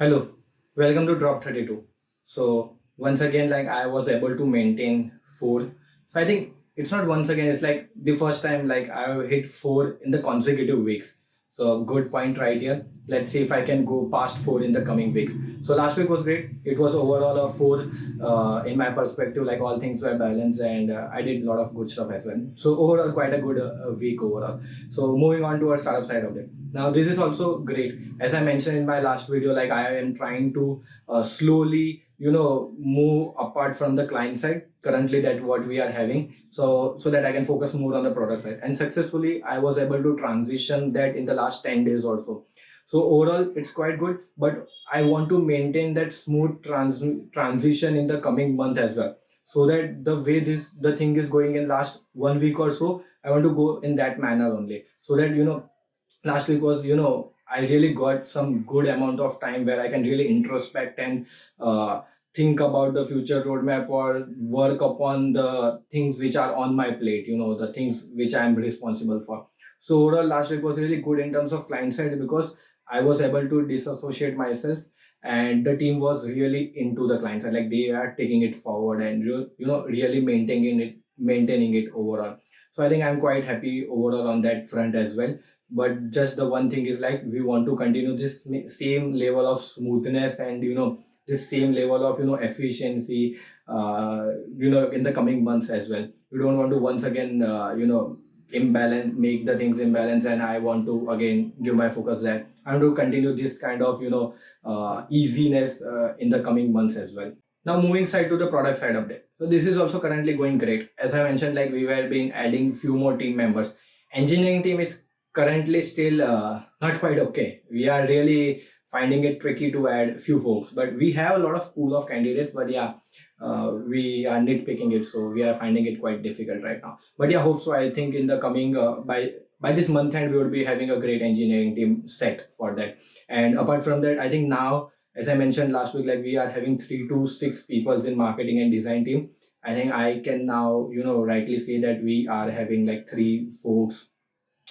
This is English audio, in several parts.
Hello, welcome to Drop 32. So once again, like I was able to maintain four. So I think it's not once again, it's like the first time like I hit four in the consecutive weeks. So good point right here. Let's see if I can go past four in the coming weeks. So last week was great. It was overall a four in my perspective, like all things were balanced and I did a lot of good stuff as well. So overall, quite a good week overall. So moving on to our startup side of it. Now this is also great. As I mentioned in my last video, like I am trying to slowly move apart from the client side currently that what we are having, so that I can focus more on the product side, and successfully I was able to transition that in the last 10 days or so. So overall it's quite good, but I want to maintain that smooth transition in the coming month as well, so that the way the thing is going in last 1 week or so, I want to go in that manner only, so that last week was, I really got some good amount of time where I can really introspect and think about the future roadmap or work upon the things which are on my plate, the things which I am responsible for. So overall last week was really good in terms of client side, because I was able to disassociate myself, and the team was really into the client side, like they are taking it forward and really maintaining it overall. So I think I'm quite happy overall on that front as well. But just the one thing is, like, we want to continue this same level of smoothness and this same level of efficiency in the coming months as well. We don't want to once again imbalance, make the things imbalance, and I want to again give my focus there. I want to continue this kind of easiness in the coming months as well. Now moving side to the product side of it, so this is also currently going great. As I mentioned, like we were being adding few more team members. Engineering team is currently still not quite okay. We are really finding it tricky to add few folks, but we have a lot of pool of candidates. But yeah, we are nitpicking it, so we are finding it quite difficult right now. But yeah, hope so. I think in the coming by this month end, we would be having a great engineering team set for that. And apart from that, I think now, as I mentioned last week, like we are having 3 to 6 people in marketing and design team. I think I can now rightly say that we are having like 3 folks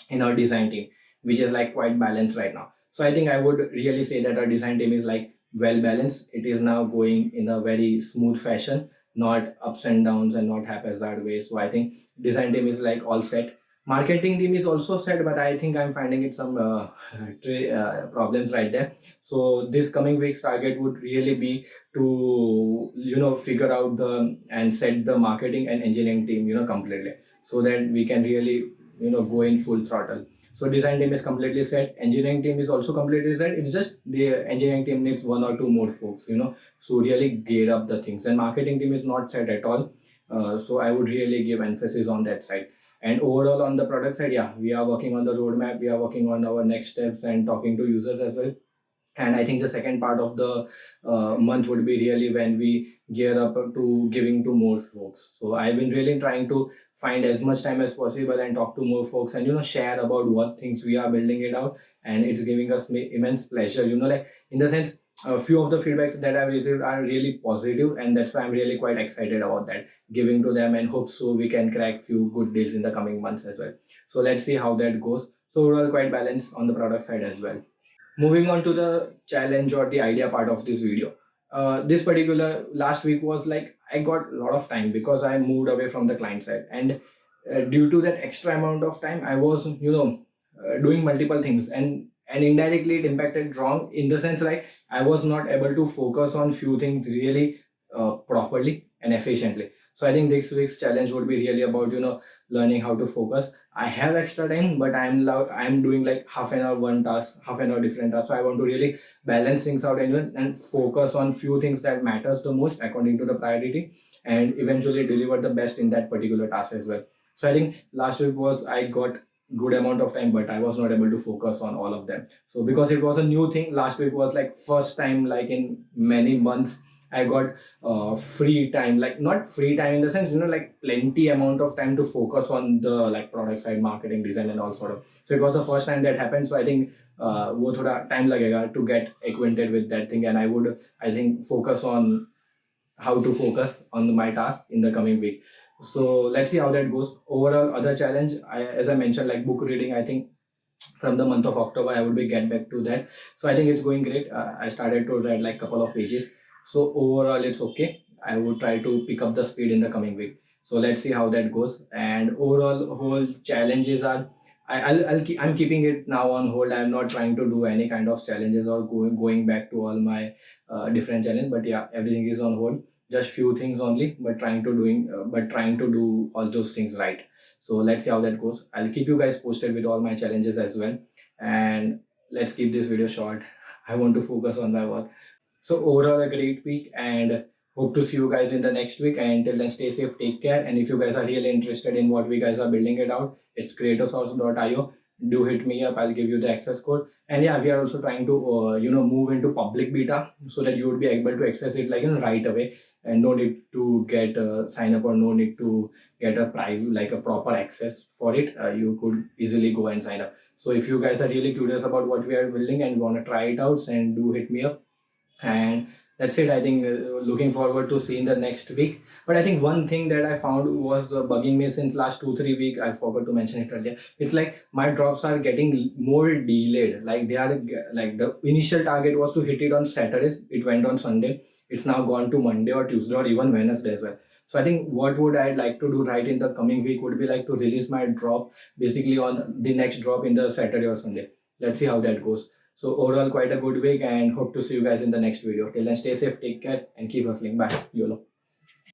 in our design team, which is like quite balanced right now. So I think I would really say that our design team is like well balanced. It is now going in a very smooth fashion, not ups and downs and not haphazard way. So I think design team is like all set. Marketing team is also set, but I think I'm finding it some problems right there. So this coming week's target would really be to figure out the and set the marketing and engineering team completely, so that we can really go in full throttle. So design team is completely set, engineering team is also completely set. It's just the engineering team needs 1 or 2 more folks, so really gear up the things. And marketing team is not set at all, so I would really give emphasis on that side. And overall on the product side, yeah, we are working on the roadmap, we are working on our next steps and talking to users as well. And I think the second part of the month would be really when we gear up to giving to more folks. So I've been really trying to find as much time as possible and talk to more folks and share about what things we are building it out. And it's giving us immense pleasure, like in the sense, a few of the feedbacks that I've received are really positive, and that's why I'm really quite excited about that, giving to them, and hope so we can crack few good deals in the coming months as well. So let's see how that goes. So overall quite balanced on the product side as well. Moving on to the challenge or the idea part of this video. This particular last week was like I got a lot of time because I moved away from the client side, and due to that extra amount of time, I was doing multiple things, and indirectly it impacted wrong in the sense, like I was not able to focus on few things really properly and efficiently. So I think this week's challenge would be really about learning how to focus. I have extra time, but I'm doing like half an hour one task, half an hour different task. So I want to really balance things out and focus on few things that matters the most according to the priority, and eventually deliver the best in that particular task as well. So I think last week was I got good amount of time, but I was not able to focus on all of them. So because it was a new thing, last week was like first time like in many months I got free time, like not free time in the sense, like plenty amount of time to focus on the like product side, marketing, design, and all sort of. So it was the first time that happened. So I think वो थोड़ा time लगेगा to get acquainted with that thing, and I would, I think, focus on how to focus on my task in the coming week. So let's see how that goes. Overall, other challenge, as I mentioned, like book reading, I think from the month of October I would be get back to that. So I think it's going great. I started to write like couple of pages, so overall it's okay. I would try to pick up the speed in the coming week, so let's see how that goes. And overall whole challenges are, I'm keeping it now on hold. I'm not trying to do any kind of challenges or going back to all my different challenge, but yeah, everything is on hold. Just few things only, but trying to do all those things right. So let's see how that goes. I'll keep you guys posted with all my challenges as well. And let's keep this video short. I want to focus on my work. So overall a great week, and hope to see you guys in the next week. And till then, stay safe, take care. And if you guys are really interested in what we guys are building it out, it's creatosource.io. Do hit me up. I'll give you the access code. And yeah, we are also trying to move into public beta so that you would be able to access it like right away, and no need to get sign up, or no need to get a private like a proper access for it. You could easily go and sign up. So if you guys are really curious about what we are building and want to try it out, then do hit me up. And that's it. I think looking forward to seeing the next week. But I think one thing that I found was bugging me since last 2-3 weeks, I forgot to mention it earlier. It's like my drops are getting more delayed. Like they are like the initial target was to hit it on Saturdays, it went on Sunday, it's now gone to Monday or Tuesday or even Wednesday as well. So I think what would I like to do right in the coming week would be like to release my drop basically on the next drop in the Saturday or Sunday. Let's see how that goes. So overall, quite a good week, and hope to see you guys in the next video. Till then, stay safe, take care, and keep hustling. Bye. YOLO.